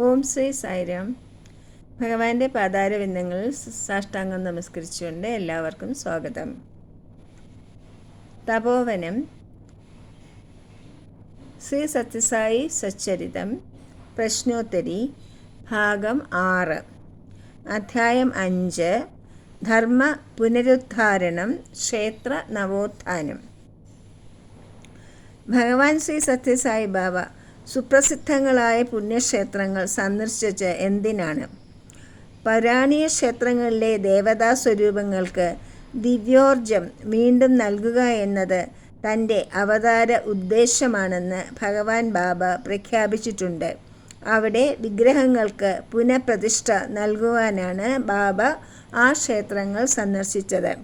ഓം ശ്രീ സായിരാം. ഭഗവാന്റെ പാതാരവിന്ദങ്ങളിൽ സാഷ്ടാംഗം നമസ്കരിച്ചുകൊണ്ട് എല്ലാവർക്കും സ്വാഗതം. തപോവനം, ശ്രീ സത്യസായി സച്ചരിതം, പ്രശ്നോത്തരി, ഭാഗം 6, അധ്യായം 5, ധർമ്മ പുനരുദ്ധാരണം, ക്ഷേത്ര നവോത്ഥാനം. ഭഗവാൻ ശ്രീ സത്യസായി ബാബ സുപ്രസിദ്ധങ്ങളായ പുണ്യക്ഷേത്രങ്ങൾ സന്ദർശിച്ച് എന്തിനാണ്? പൗരാണിക ക്ഷേത്രങ്ങളിലെ ദേവതാ സ്വരൂപങ്ങൾക്ക് ദിവ്യോർജം വീണ്ടും നൽകുക എന്നത് തൻ്റെ അവതാര ഉദ്ദേശമാണെന്ന് ഭഗവാൻ ബാബ പ്രഖ്യാപിച്ചിട്ടുണ്ട്. അവിടെ വിഗ്രഹങ്ങൾക്ക് പുനഃപ്രതിഷ്ഠ നൽകുവാനാണ് ബാബ ആ ക്ഷേത്രങ്ങൾ സന്ദർശിച്ചത്.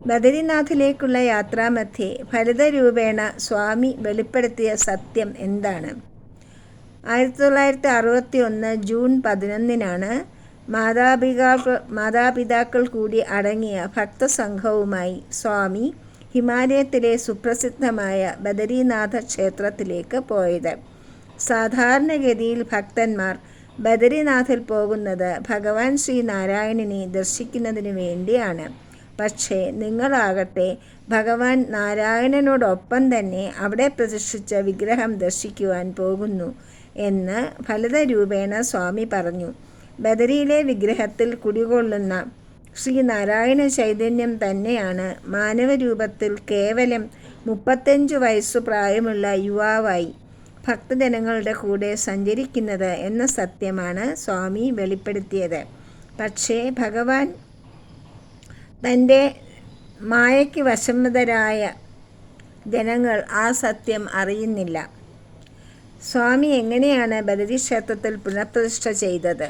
ബദരിനാഥിലേക്കുള്ള യാത്രാമധ്യേ ഫലിതരൂപേണ സ്വാമി വെളിപ്പെടുത്തിയ സത്യം എന്താണ്? 1961 ജൂൺ 11 മാതാപിതാക്കൾ കൂടി അടങ്ങിയ ഭക്തസംഘവുമായി സ്വാമി ഹിമാലയത്തിലെ സുപ്രസിദ്ധമായ ബദരിനാഥ ക്ഷേത്രത്തിലേക്ക് പോയത്. സാധാരണഗതിയിൽ ഭക്തന്മാർ ബദരിനാഥിൽ പോകുന്നത് ഭഗവാൻ ശ്രീനാരായണനെ ദർശിക്കുന്നതിന് വേണ്ടിയാണ്. പക്ഷേ നിങ്ങളാകട്ടെ ഭഗവാൻ നാരായണനോടൊപ്പം തന്നെ അവിടെ പ്രതിഷ്ഠിച്ച വിഗ്രഹം ദർശിക്കുവാൻ പോകുന്നു എന്ന് ഫലിതരൂപേണ സ്വാമി പറഞ്ഞു. ബദരിയിലെ വിഗ്രഹത്തിൽ കുടികൊള്ളുന്ന ശ്രീനാരായണ ചൈതന്യം തന്നെയാണ് മാനവരൂപത്തിൽ കേവലം 35 വയസ്സു പ്രായമുള്ള യുവാവായി ഭക്തജനങ്ങളുടെ കൂടെ സഞ്ചരിക്കുന്നത് എന്ന സത്യമാണ് സ്വാമി വെളിപ്പെടുത്തിയത്. പക്ഷേ ഭഗവാൻ തൻ്റെ മായയ്ക്ക് വശംവദരായ ജനങ്ങൾ ആ സത്യം അറിയുന്നില്ല. സ്വാമി എങ്ങനെയാണ് ബദരി ക്ഷേത്രത്തിൽ പുനഃപ്രതിഷ്ഠ ചെയ്തത്?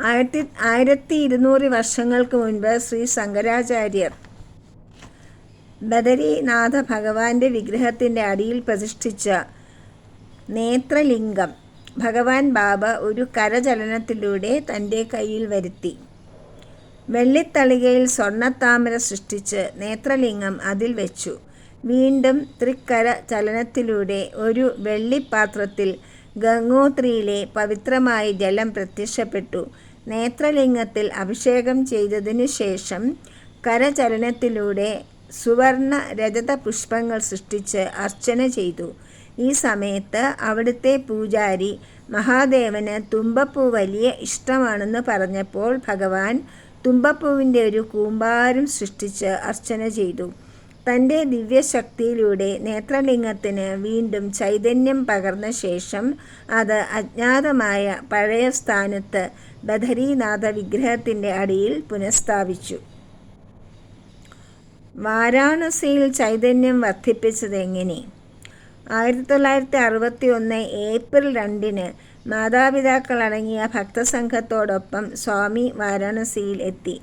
1200 വർഷങ്ങൾക്ക് മുൻപ് ശ്രീ ശങ്കരാചാര്യർ ബദരിനാഥ ഭഗവാന്റെ വിഗ്രഹത്തിൻ്റെ അടിയിൽ പ്രതിഷ്ഠിച്ച നേത്രലിംഗം ഭഗവാൻ ബാബ ഒരു കരചലനത്തിലൂടെ തൻ്റെ കയ്യിൽ വരുത്തി. വെള്ളിത്തളികയിൽ സ്വർണ്ണത്താമര സൃഷ്ടിച്ച് നേത്രലിംഗം അതിൽ വെച്ചു. വീണ്ടും തൃക്കര ചലനത്തിലൂടെ ഒരു വെള്ളിപ്പാത്രത്തിൽ ഗംഗോത്രിയിലെ പവിത്രമായ ജലം പ്രത്യക്ഷപ്പെട്ടു. നേത്രലിംഗത്തിൽ അഭിഷേകം ചെയ്തതിനു ശേഷം കരചലനത്തിലൂടെ സുവർണ രജത പുഷ്പങ്ങൾ സൃഷ്ടിച്ച് അർച്ചന ചെയ്തു. ഈ സമയത്ത് അവിടുത്തെ പൂജാരി മഹാദേവന് തുമ്പപ്പൂ വലിയ ഇഷ്ടമാണെന്ന് പറഞ്ഞപ്പോൾ ഭഗവാൻ തുമ്പപ്പൂവിൻ്റെ ഒരു കൂമ്പാരം സൃഷ്ടിച്ച് അർച്ചന ചെയ്തു. തൻ്റെ ദിവ്യശക്തിയിലൂടെ നേത്രലിംഗത്തിന് വീണ്ടും ചൈതന്യം പകർന്ന ശേഷം അത് അജ്ഞാതമായ പഴയ സ്ഥാനത്ത് ബദരീനാഥ വിഗ്രഹത്തിൻ്റെ അടിയിൽ പുനഃസ്ഥാപിച്ചു. വാരാണസിയിൽ ചൈതന്യം വർദ്ധിപ്പിച്ചത് എങ്ങനെ? 1961 ഏപ്രിൽ 2 മാതാപിതാക്കളടങ്ങിയ ഭക്തസംഘത്തോടൊപ്പം സ്വാമി വാരാണസിയിൽ എത്തി.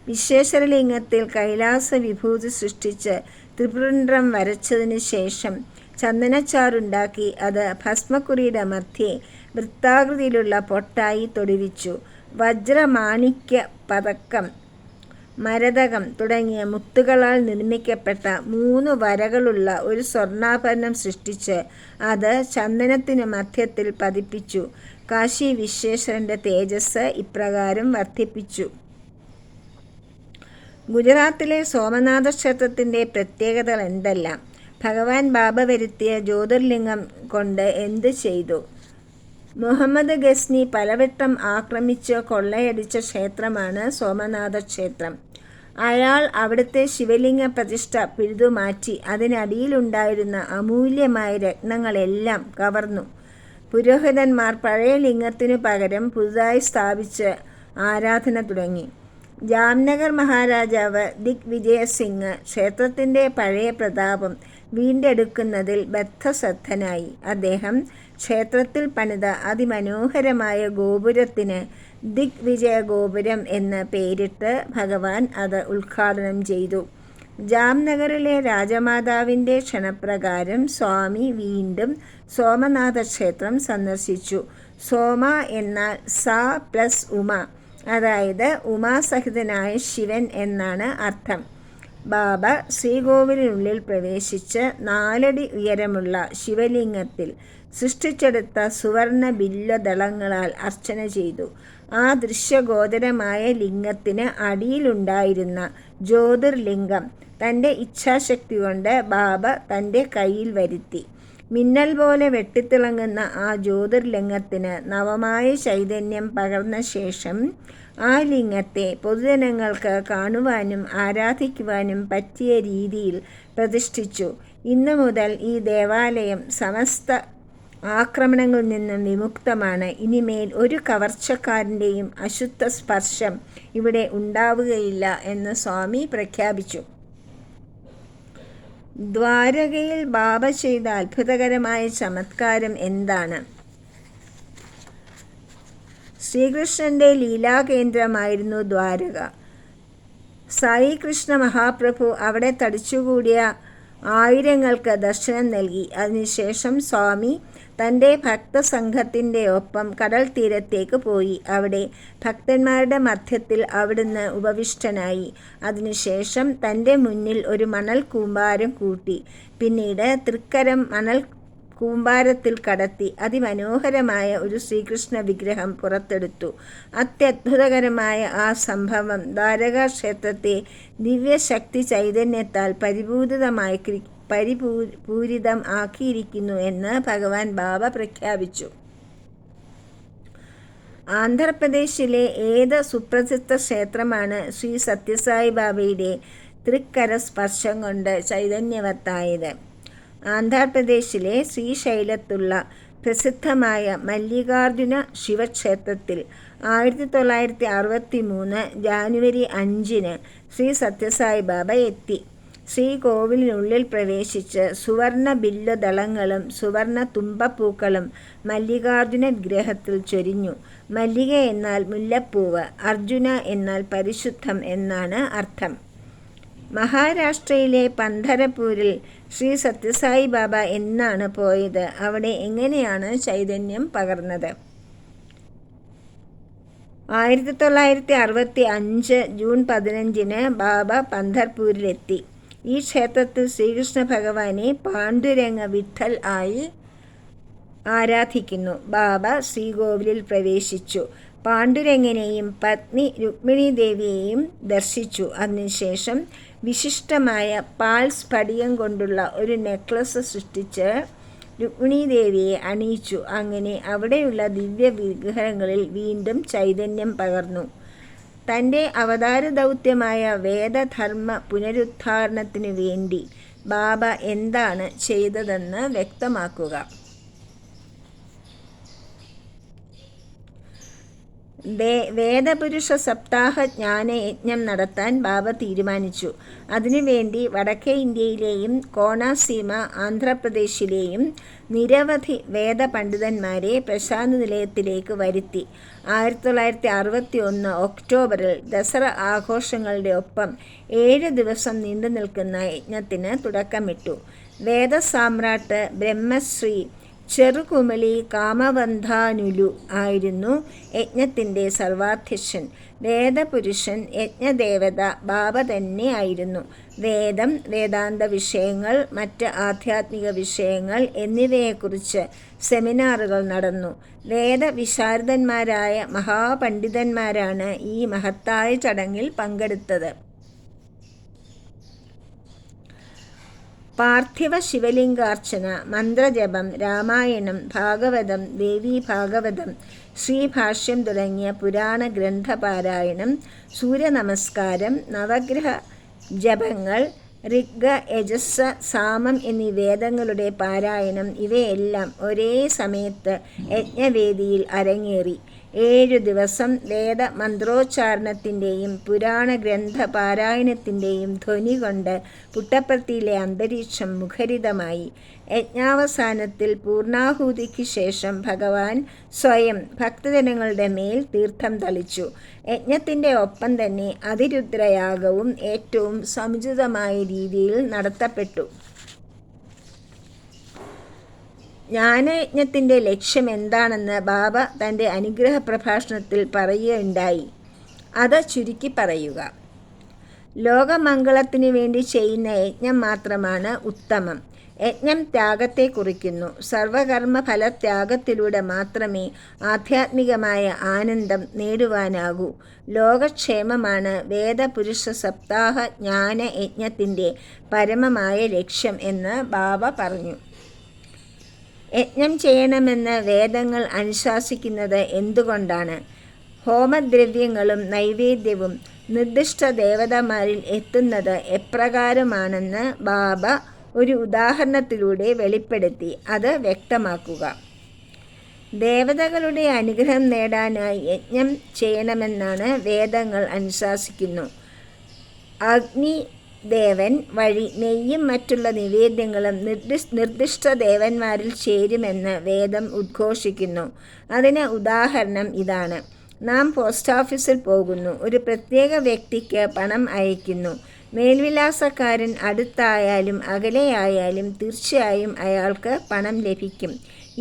വിശ്വേശ്വരലിംഗത്തിൽ കൈലാസ വിഭൂതി സൃഷ്ടിച്ച് ത്രിപുരണ്ഡ്രം വരച്ചതിന് ശേഷം ചന്ദനച്ചാറുണ്ടാക്കി അത് ഭസ്മക്കുറിയുടെ മധ്യേ വൃത്താകൃതിയിലുള്ള പൊട്ടായി തൊടുവിച്ചു. വജ്രമാണിക്യ പതക്കം, മരതകം തുടങ്ങിയ മുത്തുകളാൽ നിർമ്മിക്കപ്പെട്ട 3 വരകളുള്ള ഒരു സ്വർണ്ണാഭരണം സൃഷ്ടിച്ച് അത് ചന്ദനത്തിനു മധ്യത്തിൽ പതിപ്പിച്ചു. കാശി വിശ്വേശ്വരൻ്റെ തേജസ് ഇപ്രകാരം വർദ്ധിപ്പിച്ചു. ഗുജറാത്തിലെ സോമനാഥ ക്ഷേത്രത്തിൻ്റെ പ്രത്യേകതകൾ എന്തെല്ലാം? ഭഗവാൻ ബാബ വരുത്തിയ ജ്യോതിർലിംഗം കൊണ്ട് എന്ത് ചെയ്തു? മുഹമ്മദ് ഗസ്നി പലവട്ടം ആക്രമിച്ച് കൊള്ളയടിച്ച ക്ഷേത്രമാണ് സോമനാഥ ക്ഷേത്രം. അയാൾ അവിടുത്തെ ശിവലിംഗ പ്രതിഷ്ഠ പിഴുതുമാറ്റി അതിനടിയിലുണ്ടായിരുന്ന അമൂല്യമായ രത്നങ്ങളെല്ലാം കവർന്നു. പുരോഹിതന്മാർ പഴയ ലിംഗത്തിനു പകരം പുതുതായി സ്ഥാപിച്ച് ആരാധന തുടങ്ങി. ജാംനഗർ മഹാരാജാവ് ദിഗ്വിജയ സിംഗ് ക്ഷേത്രത്തിൻ്റെ പഴയ പ്രതാപം വീണ്ടെടുക്കുന്നതിൽ ബദ്ധശ്രദ്ധനായി. അദ്ദേഹം ക്ഷേത്രത്തിൽ പണിത അതിമനോഹരമായ ഗോപുരത്തിന് ദിഗ്വിജയ ഗോപുരം എന്ന് പേരിട്ട് ഭഗവാൻ അത് ഉദ്ഘാടനം ചെയ്തു. ജാംനഗറിലെ രാജമാതാവിൻ്റെ ക്ഷണപ്രകാരം സ്വാമി വീണ്ടും സോമനാഥ ക്ഷേത്രം സന്ദർശിച്ചു. സോമ എന്നാൽ സ പ്ലസ് ഉമ, അതായത് ഉമാസഹിതനായ ശിവൻ എന്നാണ് അർത്ഥം. ബാബ ശ്രീകോവിലിനുള്ളിൽ പ്രവേശിച്ച് 4 അടി ഉയരമുള്ള ശിവലിംഗത്തിൽ സൃഷ്ടിച്ചെടുത്ത സുവർണ ബില്വദളങ്ങളാൽ അർച്ചന ചെയ്തു. ആ ദൃശ്യഗോചരമായ ലിംഗത്തിന് അടിയിലുണ്ടായിരുന്ന ജ്യോതിർലിംഗം തൻ്റെ ഇച്ഛാശക്തി കൊണ്ട് ബാബ തൻ്റെ കയ്യിൽ വരുത്തി. മിന്നൽ പോലെ വെട്ടിത്തിളങ്ങുന്ന ആ ജ്യോതിർലിംഗത്തിന് നവമായ ചൈതന്യം പകർന്ന ശേഷം ആ ലിംഗത്തെ പൊതുജനങ്ങൾക്ക് കാണുവാനും ആരാധിക്കുവാനും പറ്റിയ രീതിയിൽ പ്രതിഷ്ഠിച്ചു. ഇന്നു മുതൽ ഈ ദേവാലയം സമസ്ത ആക്രമണങ്ങളിൽ നിന്നും വിമുക്തമാണ്. ഇനിമേൽ ഒരു കവർച്ചക്കാരൻ്റെയും അശുദ്ധ സ്പർശം ഇവിടെ ഉണ്ടാവുകയില്ല എന്ന് സ്വാമി പ്രഖ്യാപിച്ചു. ദ്വാരകയിൽ ബാബ ചെയ്ത അത്ഭുതകരമായ ചമത്കാരം എന്താണ്? ശ്രീകൃഷ്ണൻ്റെ ലീലാകേന്ദ്രമായിരുന്നു ദ്വാരക. സായി കൃഷ്ണ മഹാപ്രഭു അവിടെ തടിച്ചുകൂടിയ ആയിരങ്ങൾക്ക് ദർശനം നൽകി. അതിനുശേഷം സ്വാമി തൻ്റെ ഭക്തസംഘത്തിൻ്റെ ഒപ്പം കടൽ തീരത്തേക്ക് പോയി. അവിടെ ഭക്തന്മാരുടെ മധ്യത്തിൽ അവിടുന്ന് ഉപവിഷ്ടനായി. അതിനുശേഷം തൻ്റെ മുന്നിൽ ഒരു മണൽ കൂമ്പാരം കൂട്ടി. പിന്നീട് തൃക്കരം മണൽ കൂമ്പാരത്തിൽ കടത്തി അതിമനോഹരമായ ഒരു ശ്രീകൃഷ്ണ വിഗ്രഹം പുറത്തെടുത്തു. അത്യത്ഭുതകരമായ ആ സംഭവം ദ്വാരകാ ക്ഷേത്രത്തെ ദിവ്യശക്തി ചൈതന്യത്താൽ പരിപൂരിതം ആക്കിയിരിക്കുന്നു എന്ന് ഭഗവാൻ ബാബ പ്രഖ്യാപിച്ചു. ആന്ധ്രാപ്രദേശിലെ ഏത് സുപ്രസിദ്ധ ക്ഷേത്രമാണ് ശ്രീ സത്യസായി ബാബയുടെ തൃക്കര സ്പർശം കൊണ്ട് ചൈതന്യവത്തായത്? ആന്ധ്രാപ്രദേശിലെ ശ്രീശൈലത്തുള്ള പ്രസിദ്ധമായ മല്ലികാർജുന ശിവക്ഷേത്രത്തിൽ 1963 ജാനുവരി 5 ശ്രീ സത്യസായി ബാബ എത്തി. ശ്രീകോവിലിനുള്ളിൽ പ്രവേശിച്ച് സുവർണ ബില്വദളങ്ങളും സുവർണ തുമ്പപ്പൂക്കളും മല്ലികാർജുന വിഗ്രഹത്തിൽ ചൊരിഞ്ഞു. മല്ലിക എന്നാൽ മുല്ലപ്പൂവ്, അർജുന എന്നാൽ പരിശുദ്ധം എന്നാണ് അർത്ഥം. മഹാരാഷ്ട്രയിലെ പന്ധരപൂരിൽ ശ്രീ സത്യസായി ബാബ എന്നാണ് പോയത്? അവിടെ എങ്ങനെയാണ് ചൈതന്യം പകർന്നത്? 1965 ജൂൺ 15 ബാബ പന്ധർപൂരിലെത്തി. ഈ ക്ഷേത്രത്തിൽ ശ്രീകൃഷ്ണ ഭഗവാനെ പാണ്ഡുരംഗ വിഠൽ ആയി ആരാധിക്കുന്നു. ബാബ ശ്രീകോവിലിൽ പ്രവേശിച്ചു. പാണ്ഡുരംഗനെയും പത്നി രുക്മിണി ദേവിയെയും ദർശിച്ചു. അതിനുശേഷം വിശിഷ്ടമായ പാൽ സ്ഫടികം കൊണ്ടുള്ള ഒരു നെക്ലസ് സൃഷ്ടിച്ച് രുക്മിണി ദേവിയെ അണിയിച്ചു. അങ്ങനെ അവിടെയുള്ള ദിവ്യ വിഗ്രഹങ്ങളിൽ വീണ്ടും ചൈതന്യം പകർന്നു. തൻ്റെ അവതാര ദൗത്യമായ വേദധർമ്മ പുനരുദ്ധാരണത്തിനു വേണ്ടി ബാബ എന്താണ് ചെയ്തതെന്ന് വ്യക്തമാക്കുക. വേദപുരുഷ സപ്താഹ ജ്ഞാനയജ്ഞം നടത്താൻ ബാബ തീരുമാനിച്ചു. അതിനുവേണ്ടി വടക്കേ ഇന്ത്യയിലെയും കോണാസീമ ആന്ധ്രാപ്രദേശിലെയും നിരവധി വേദപണ്ഡിതന്മാരെ പ്രശാന്തി നിലയത്തിലേക്ക് വരുത്തി. 1961 ഒക്ടോബറിൽ ദസറ ആഘോഷങ്ങളുടെ ഒപ്പം 7 ദിവസം നീണ്ടു നിൽക്കുന്ന യജ്ഞത്തിന് തുടക്കമിട്ടു. വേദസാമ്രാട്ട് ബ്രഹ്മശ്രീ ചെറുകുമളി കാമവന്ധാനുലു ആയിരുന്നു യജ്ഞത്തിൻ്റെ സർവാധ്യക്ഷൻ. വേദപുരുഷൻ യജ്ഞദേവത ബാബ തന്നെ ആയിരുന്നു. വേദം, വേദാന്ത വിഷയങ്ങൾ, മറ്റ് ആധ്യാത്മിക വിഷയങ്ങൾ എന്നിവയെക്കുറിച്ച് സെമിനാറുകൾ നടന്നു. വേദവിശാരദന്മാരായ മഹാപണ്ഡിതന്മാരാണ് ഈ മഹത്തായ ചടങ്ങിൽ പങ്കെടുത്തത്. പാർത്ഥിവ ശിവലിംഗാർച്ചന, മന്ത്രജപം, രാമായണം, ഭാഗവതം, ദേവീഭാഗവതം, ശ്രീഭാഷ്യം തുടങ്ങിയ പുരാണ ഗ്രന്ഥപാരായണം, സൂര്യനമസ്കാരം, നവഗ്രഹ ജപങ്ങൾ, ഋഗ്, യജസ്, സാമം എന്നീ വേദങ്ങളുടെ പാരായണം ഇവയെല്ലാം ഒരേ സമയത്ത് യജ്ഞവേദിയിൽ അരങ്ങേറി. 7 ദിവസം വേദമന്ത്രോച്ചാരണത്തിൻ്റെയും പുരാണ ഗ്രന്ഥ പാരായണത്തിൻ്റെയും ധ്വനി കൊണ്ട് പുട്ടപ്പർത്തിയിലെ അന്തരീക്ഷം മുഖരിതമായി. യജ്ഞാവസാനത്തിൽ പൂർണ്ണാഹൂതിക്ക് ശേഷം ഭഗവാൻ സ്വയം ഭക്തജനങ്ങളുടെ മേൽ തീർത്ഥം തളിച്ചു. യജ്ഞത്തിൻ്റെ ഒപ്പം തന്നെ അതിരുദ്രയാഗവും ഏറ്റവും സമുചിതമായ രീതിയിൽ നടത്തപ്പെട്ടു. ജ്ഞാനയജ്ഞത്തിൻ്റെ ലക്ഷ്യം എന്താണെന്ന് ബാബ തൻ്റെ അനുഗ്രഹ പ്രഭാഷണത്തിൽ പറയുകയുണ്ടായി. അത് ചുരുക്കി പറയുക. ലോകമംഗളത്തിനു വേണ്ടി ചെയ്യുന്ന യജ്ഞം മാത്രമാണ് ഉത്തമം. യജ്ഞം ത്യാഗത്തെ കുറിക്കുന്നു. സർവകർമ്മ ഫലത്യാഗത്തിലൂടെ മാത്രമേ ആധ്യാത്മികമായ ആനന്ദം നേടുവാനാകൂ. ലോകക്ഷേമമാണ് വേദപുരുഷ സപ്താഹ ജ്ഞാന യജ്ഞത്തിൻ്റെ പരമമായ ലക്ഷ്യം എന്ന് ബാബ പറഞ്ഞു. യജ്ഞം ചെയ്യണമെന്ന് വേദങ്ങൾ അനുശാസിക്കുന്നത് എന്തുകൊണ്ടാണ്? ഹോമദ്രവ്യങ്ങളും നൈവേദ്യവും നിർദ്ദിഷ്ട ദേവതമാരിൽ എത്തുന്നത് എപ്രകാരമാണെന്ന് ബാബ ഒരു ഉദാഹരണത്തിലൂടെ വെളിപ്പെടുത്തി. അത് വ്യക്തമാക്കുക. ദേവതകളുടെ അനുഗ്രഹം നേടാനായി യജ്ഞം ചെയ്യണമെന്നാണ് വേദങ്ങൾ അനുശാസിക്കുന്നു. അഗ്നിദേവൻ വഴി നെയ്യും മറ്റുള്ള നിവേദ്യങ്ങളും നിർദ്ദിഷ്ട ദേവന്മാരിൽ ചേരുമെന്ന് വേദം ഉദ്ഘോഷിക്കുന്നു. അതിന് ഉദാഹരണം ഇതാണ്. നാം പോസ്റ്റ് ഓഫീസിൽ പോകുന്നു. ഒരു പ്രത്യേക വ്യക്തിക്ക് പണം അയക്കുന്നു. മേൽവിലാസക്കാരൻ അടുത്തായാലും അകലെയായാലും തീർച്ചയായും അയാൾക്ക് പണം ലഭിക്കും.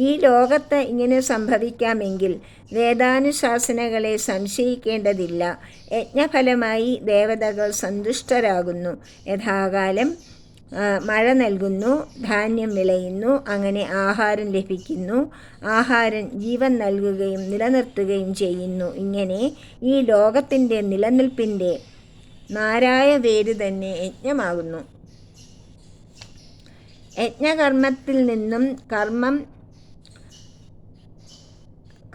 ഈ ലോകത്ത് ഇങ്ങനെ സംഭവിക്കാമെങ്കിൽ വേദാനുശാസനകളെ സംശയിക്കേണ്ടതില്ല. യജ്ഞഫലമായി ദേവതകൾ സന്തുഷ്ടരാകുന്നു. യഥാകാലം മഴ നൽകുന്നു, ധാന്യം വിളയുന്നു, അങ്ങനെ ആഹാരം ലഭിക്കുന്നു. ആഹാരം ജീവൻ നൽകുകയും നിലനിർത്തുകയും ചെയ്യുന്നു. ഇങ്ങനെ ഈ ലോകത്തിൻ്റെ നിലനിൽപ്പിൻ്റെ നാരായ വേര് തന്നെ യജ്ഞമാകുന്നു. യജ്ഞകർമ്മത്തിൽ നിന്നും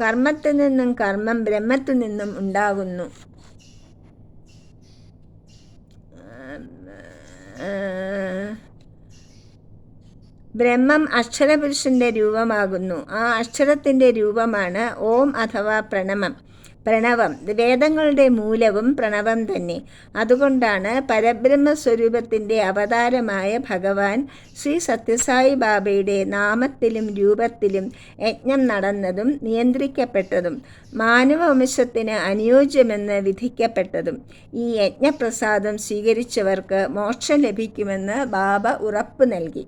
കർമ്മത്തിൽ നിന്നും കർമ്മം ബ്രഹ്മത്തിൽ നിന്നും ഉണ്ടാകുന്നു. ബ്രഹ്മം അക്ഷരപുരുഷൻ്റെ രൂപമാകുന്നു. ആ അക്ഷരത്തിൻ്റെ രൂപമാണ് ഓം അഥവാ പ്രണവം. വേദങ്ങളുടെ മൂലവും പ്രണവം തന്നെ. അതുകൊണ്ടാണ് പരബ്രഹ്മസ്വരൂപത്തിൻ്റെ അവതാരമായ ഭഗവാൻ ശ്രീ സത്യസായി ബാബയുടെ നാമത്തിലും രൂപത്തിലും യജ്ഞം നടന്നതും നിയന്ത്രിക്കപ്പെട്ടതും മാനവവംശത്തിന് അനുയോജ്യമെന്ന് വിധിക്കപ്പെട്ടതും. ഈ യജ്ഞപ്രസാദം സ്വീകരിച്ചവർക്ക് മോക്ഷം ലഭിക്കുമെന്ന് ബാബ ഉറപ്പ് നൽകി.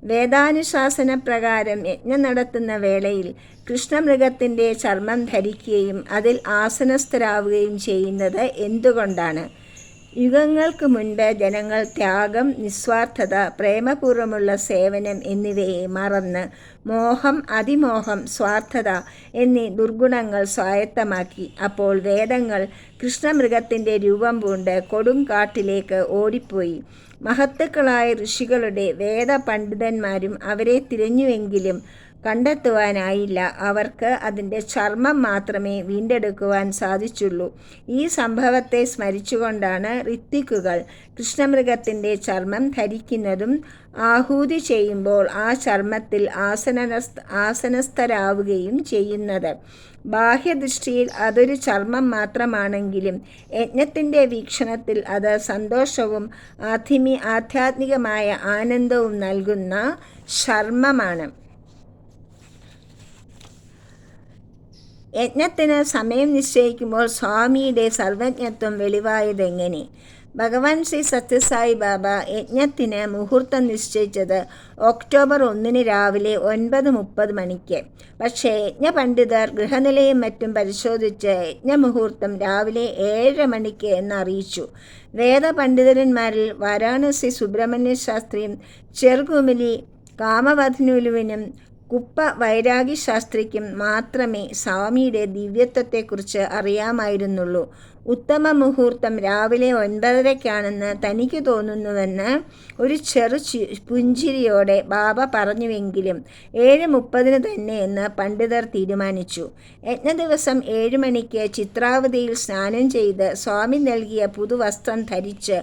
വേദാനുശാസന പ്രകാരം യജ്ഞം നടത്തുന്ന വേളയിൽ കൃഷ്ണമൃഗത്തിൻ്റെ ചർമ്മം ധരിക്കുകയും അതിൽ ആസനസ്ഥരാവുകയും ചെയ്യുന്നത് എന്തുകൊണ്ടാണ്? യുഗങ്ങൾക്ക് മുൻപ് ജനങ്ങൾ ത്യാഗം, നിസ്വാർത്ഥത, പ്രേമപൂർവ്വമുള്ള സേവനം എന്നിവയെ മറന്ന് മോഹം, അതിമോഹം, സ്വാർത്ഥത എന്നീ ദുർഗുണങ്ങൾ സ്വായത്തമാക്കി. അപ്പോൾ വേദങ്ങൾ കൃഷ്ണമൃഗത്തിൻ്റെ രൂപം പൂണ്ട് കൊടുങ്കാട്ടിലേക്ക് ഓടിപ്പോയി. മഹത്തുക്കളായ ഋഷികളുടെ വേദപണ്ഡിതന്മാരും അവരെ തിരഞ്ഞുവെങ്കിലും കണ്ടെത്തുവാനായില്ല. അവർക്ക് അതിൻ്റെ ചർമ്മം മാത്രമേ വീണ്ടെടുക്കുവാൻ സാധിച്ചുള്ളൂ. ഈ സംഭവത്തെ സ്മരിച്ചുകൊണ്ടാണ് ഋത്വിക്കുകൾ കൃഷ്ണമൃഗത്തിൻ്റെ ചർമ്മം ധരിക്കുന്നതും ആഹൂതി ചെയ്യുമ്പോൾ ആ ചർമ്മത്തിൽ ആസനസ്ഥരാവുകയും ചെയ്യുന്നത്. ബാഹ്യദൃഷ്ടിയിൽ അതൊരു ചർമ്മം മാത്രമാണെങ്കിലും യജ്ഞത്തിൻ്റെ വീക്ഷണത്തിൽ അത് സന്തോഷവും ആധ്യാത്മികമായ ആനന്ദവും നൽകുന്ന ചർമ്മമാണ്. യജ്ഞത്തിന് സമയം നിശ്ചയിക്കുമ്പോൾ സ്വാമിയുടെ സർവജ്ഞത്വം വെളിവായതെങ്ങനെ? ഭഗവാൻ ശ്രീ സത്യസായി ബാബ യജ്ഞത്തിന് മുഹൂർത്തം നിശ്ചയിച്ചത് ഒക്ടോബർ 1 രാവിലെ 9:30 മണിക്ക്. പക്ഷേ യജ്ഞപണ്ഡിതർ ഗൃഹനിലയും മറ്റും പരിശോധിച്ച് യജ്ഞമുഹൂർത്തം രാവിലെ 7:30 മണിക്ക് എന്നറിയിച്ചു. വേദപണ്ഡിതന്മാരിൽ വാരാണസി സുബ്രഹ്മണ്യ ശാസ്ത്രിയും ചെറുകുമിലി കാമവധനുലുവിനും കുപ്പ വൈരാഗി ശാസ്ത്രിക്കും മാത്രമേ സ്വാമിയുടെ ദിവ്യത്വത്തെക്കുറിച്ച് അറിയാമായിരുന്നുള്ളൂ. ഉത്തമ മുഹൂർത്തം രാവിലെ 9:30 തനിക്ക് തോന്നുന്നുവെന്ന് ഒരു ചെറു പുഞ്ചിരിയോടെ ബാബ പറഞ്ഞുവെങ്കിലും 7:30 തന്നെ എന്ന് പണ്ഡിതർ തീരുമാനിച്ചു. യജ്ഞദിവസം 7 മണിക്ക് ചിത്രാവതിയിൽ സ്നാനം ചെയ്ത് സ്വാമി നൽകിയ പുതുവസ്ത്രം ധരിച്ച്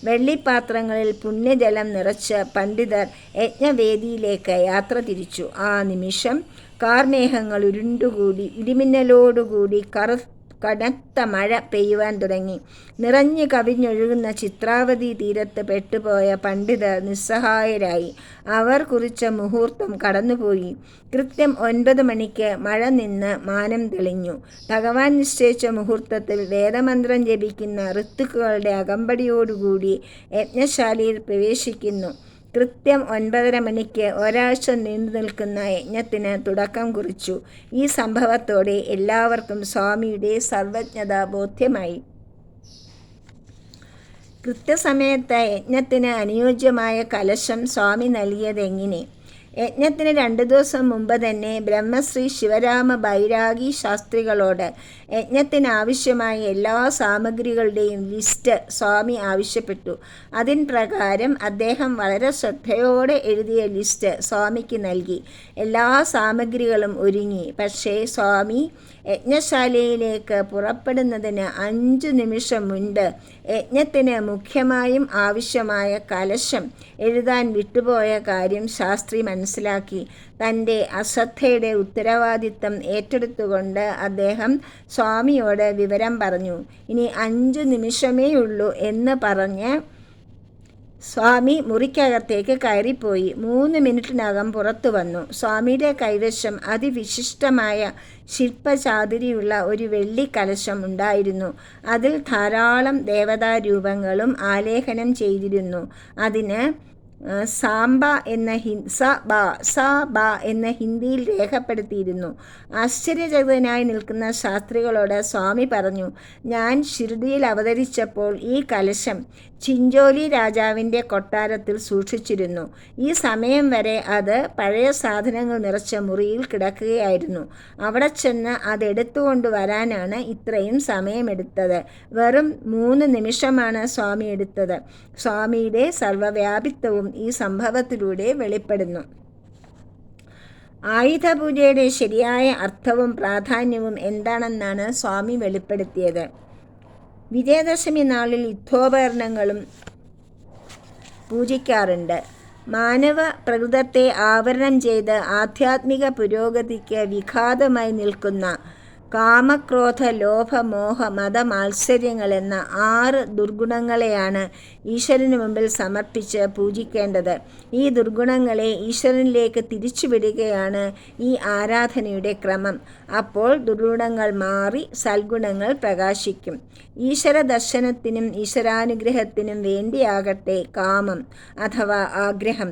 വെള്ളിപ്പാത്രങ്ങളിൽ പുണ്യജലം നിറച്ച് പണ്ഡിതർ യജ്ഞവേദിയിലേക്ക് യാത്ര തിരിച്ചു. ആ നിമിഷം കാർമേഘങ്ങൾ ഉരുണ്ടുകൂടി ഇടിമിന്നലോടുകൂടി കനത്ത മഴ പെയ്യുവാൻ തുടങ്ങി. നിറഞ്ഞു കവിഞ്ഞൊഴുകുന്ന ചിത്രാവതി തീരത്ത് പെട്ടുപോയ പണ്ഡിതർ നിസ്സഹായരായി. അവർ കുറിച്ച മുഹൂർത്തം കടന്നുപോയി. കൃത്യം 9 മണിക്ക് മഴ നിന്ന് മാനം തെളിഞ്ഞു. ഭഗവാൻ നിശ്ചയിച്ച മുഹൂർത്തത്തിൽ വേദമന്ത്രം ജപിക്കുന്ന ഋത്തുക്കളുടെ അകമ്പടിയോടുകൂടി യജ്ഞശാലയിൽ പ്രവേശിക്കുന്നു. കൃത്യം 9:30 മണിക്ക് ഒരാഴ്ച നീണ്ടു നിൽക്കുന്ന യജ്ഞത്തിന് തുടക്കം കുറിച്ചു. ഈ സംഭവത്തോടെ എല്ലാവർക്കും സ്വാമിയുടെ സർവജ്ഞത ബോധ്യമായി. കൃത്യസമയത്ത് യജ്ഞത്തിന് അനുയോജ്യമായ കലശം സ്വാമി നൽകിയതെങ്ങനെ? യജ്ഞത്തിന് 2 ദിവസം മുമ്പ് തന്നെ ബ്രഹ്മശ്രീ ശിവരാമ ബൈരാഗി ശാസ്ത്രികളോട് യജ്ഞത്തിനാവശ്യമായ എല്ലാ സാമഗ്രികളുടെയും ലിസ്റ്റ് സ്വാമി ആവശ്യപ്പെട്ടു. അതിൻ പ്രകാരം അദ്ദേഹം വളരെ ശ്രദ്ധയോടെ എഴുതിയ ലിസ്റ്റ് സ്വാമിക്ക് നൽകി. എല്ലാ സാമഗ്രികളും ഒരുങ്ങി. പക്ഷേ സ്വാമി യജ്ഞശാലയിലേക്ക് പുറപ്പെടുന്നതിന് 5 നിമിഷം മുൻപ് യജ്ഞത്തിന് മുഖ്യമായും ആവശ്യമായ കലശം എഴുതാൻ വിട്ടുപോയ കാര്യം ശാസ്ത്രി മനസ്സിലാക്കി. തൻ്റെ അശ്രദ്ധയുടെ ഉത്തരവാദിത്തം ഏറ്റെടുത്തുകൊണ്ട് അദ്ദേഹം സ്വാമിയോട് വിവരം പറഞ്ഞു. ഇനി 5 നിമിഷമേയുള്ളൂ എന്ന് പറഞ്ഞ് സ്വാമി മുറിക്കകത്തേക്ക് കയറിപ്പോയി. 3 മിനിറ്റിനകം പുറത്തു വന്നു. സ്വാമിയുടെ കൈവശം അതിവിശിഷ്ടമായ ശില്പചാതുരിയുള്ള ഒരു വെള്ളിക്കലശം ഉണ്ടായിരുന്നു. അതിൽ ധാരാളം ദേവതാരൂപങ്ങളും ആലേഖനം ചെയ്തിരുന്നു. അതിന് സാംബ എന്ന ഹിന്ദിയിൽ രേഖപ്പെടുത്തിയിരുന്നു. ആശ്ചര്യചകിതനായി നിൽക്കുന്ന ശാസ്ത്രികളോട് സ്വാമി പറഞ്ഞു, ഞാൻ ഷിർഡിയിൽ അവതരിച്ചപ്പോൾ ഈ കലശം ചിഞ്ചോലി രാജാവിൻ്റെ കൊട്ടാരത്തിൽ സൂക്ഷിച്ചിരുന്നു. ഈ സമയം വരെ അത് പഴയ സാധനങ്ങൾ നിറച്ച മുറിയിൽ കിടക്കുകയായിരുന്നു. അവിടെ ചെന്ന് അതെടുത്തുകൊണ്ട് വരാനാണ് ഇത്രയും സമയമെടുത്തത്. വെറും 3 നിമിഷമാണ് സ്വാമി എടുത്തത്. സ്വാമിയുടെ സർവ്വവ്യാപിത്വവും ഈ സംഭവത്തിലൂടെ വെളിപ്പെടുന്നു. ആയുധപൂജയുടെ ശരിയായ അർത്ഥവും പ്രാധാന്യവും എന്താണെന്നാണ് സ്വാമി വെളിപ്പെടുത്തിയത്. വിജയദശമി നാളിൽ യുദ്ധോപകരണങ്ങളും പൂജിക്കാറുണ്ട്. മാനവ പ്രകൃതത്തെ ആവരണം ചെയ്ത് ആധ്യാത്മിക പുരോഗതിക്ക് വിഘാതമായി നിൽക്കുന്ന കാമക്രോധ ലോഭ മോഹ മത മാത്സര്യങ്ങൾ എന്ന 6 ദുർഗുണങ്ങളെയാണ് ഈശ്വരന് മുമ്പിൽ സമർപ്പിച്ച് പൂജിക്കേണ്ടത്. ഈ ദുർഗുണങ്ങളെ ഈശ്വരനിലേക്ക് തിരിച്ചുവിടുകയാണ് ഈ ആരാധനയുടെ ക്രമം. അപ്പോൾ ദുർഗുണങ്ങൾ മാറി സൽഗുണങ്ങൾ പ്രകാശിക്കും. ഈശ്വര ദർശനത്തിനും ഈശ്വരാനുഗ്രഹത്തിനും വേണ്ടിയാകട്ടെ കാമം അഥവാ ആഗ്രഹം.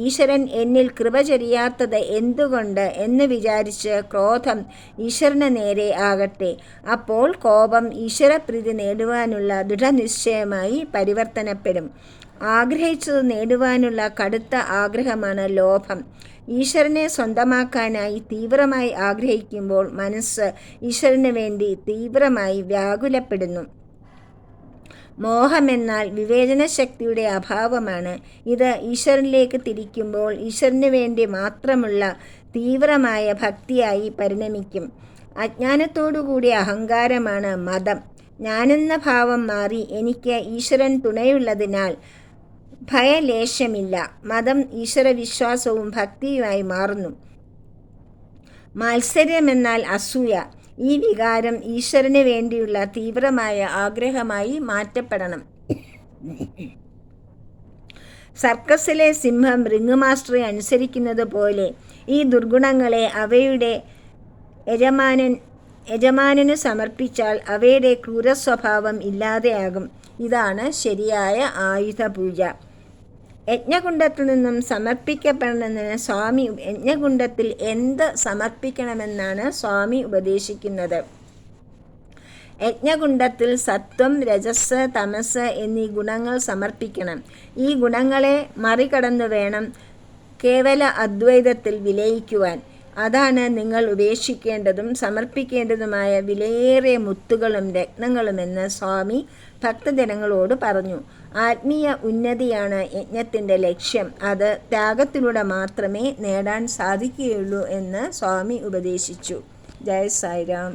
ഈശ്വരൻ എന്നിൽ കൃപ ചൊരിയാത്തത് എന്തുകൊണ്ട് എന്ന് വിചാരിച്ച് ക്രോധം ഈശ്വരന് നേരെ ആകട്ടെ. അപ്പോൾ കോപം ഈശ്വരപ്രീതി നേടുവാനുള്ള ദൃഢനിശ്ചയമായി പരിവർത്തനപ്പെടും. ആഗ്രഹിച്ചത് നേടുവാനുള്ള കടുത്ത ആഗ്രഹമാണ് ലോഭം. ഈശ്വരനെ സ്വന്തമാക്കാനായി തീവ്രമായി ആഗ്രഹിക്കുമ്പോൾ മനസ്സ് ഈശ്വരന് വേണ്ടി തീവ്രമായി വ്യാകുലപ്പെടുന്നു. മോഹമെന്നാൽ വിവേചനശക്തിയുടെ അഭാവമാണ്. ഇത് ഈശ്വരനിലേക്ക് തിരിക്കുമ്പോൾ ഈശ്വരന് വേണ്ടി മാത്രമുള്ള തീവ്രമായ ഭക്തിയായി പരിണമിക്കും. അജ്ഞാനത്തോടുകൂടിയ അഹങ്കാരമാണ് മതം. ഞാനെന്ന ഭാവം മാറി എനിക്ക് ഈശ്വരൻ തുണയുള്ളതിനാൽ ഭയലേശമില്ല. മതം ഈശ്വരവിശ്വാസവും ഭക്തിയുമായി മാറുന്നു. മാത്സര്യമെന്നാൽ അസൂയ. ഈ വികാരം ഈശ്വരന് വേണ്ടിയുള്ള തീവ്രമായ ആഗ്രഹമായി മാറ്റപ്പെടണം. സർക്കസിലെ സിംഹം റിംഗ് മാസ്റ്ററെ അനുസരിക്കുന്നത് പോലെ ഈ ദുർഗുണങ്ങളെ അവയുടെ യജമാനന് സമർപ്പിച്ചാൽ അവയുടെ ക്രൂരസ്വഭാവം ഇല്ലാതെയാകും. ഇതാണ് ശരിയായ ആയുധപൂജ. യജ്ഞകുണ്ഡത്തിൽ നിന്നും സമർപ്പിക്കപ്പെടണമെന്ന് സ്വാമി യജ്ഞകുണ്ഡത്തിൽ എന്ത് സമർപ്പിക്കണമെന്നാണ് സ്വാമി ഉപദേശിക്കുന്നത്. യജ്ഞകുണ്ഡത്തിൽ സത്വം, രജസ്, തമസ് എന്നീ ഗുണങ്ങൾ സമർപ്പിക്കണം. ഈ ഗുണങ്ങളെ മറികടന്നു വേണം കേവല അദ്വൈതത്തിൽ വിലയിക്കുവാൻ. അതാണ് നിങ്ങൾ ഉപേക്ഷിക്കേണ്ടതും സമർപ്പിക്കേണ്ടതുമായ വിലയേറിയ മുത്തുകളും രത്നങ്ങളുമെന്ന് സ്വാമി ഭക്തജനങ്ങളോട് പറഞ്ഞു. ആത്മീയ ഉന്നതിയാണ് യജ്ഞത്തിൻ്റെ ലക്ഷ്യം. അത് ത്യാഗത്തിലൂടെ മാത്രമേ നേടാൻ സാധിക്കുകയുള്ളൂ എന്ന് സ്വാമി ഉപദേശിച്ചു. ജയ് സായിരാം.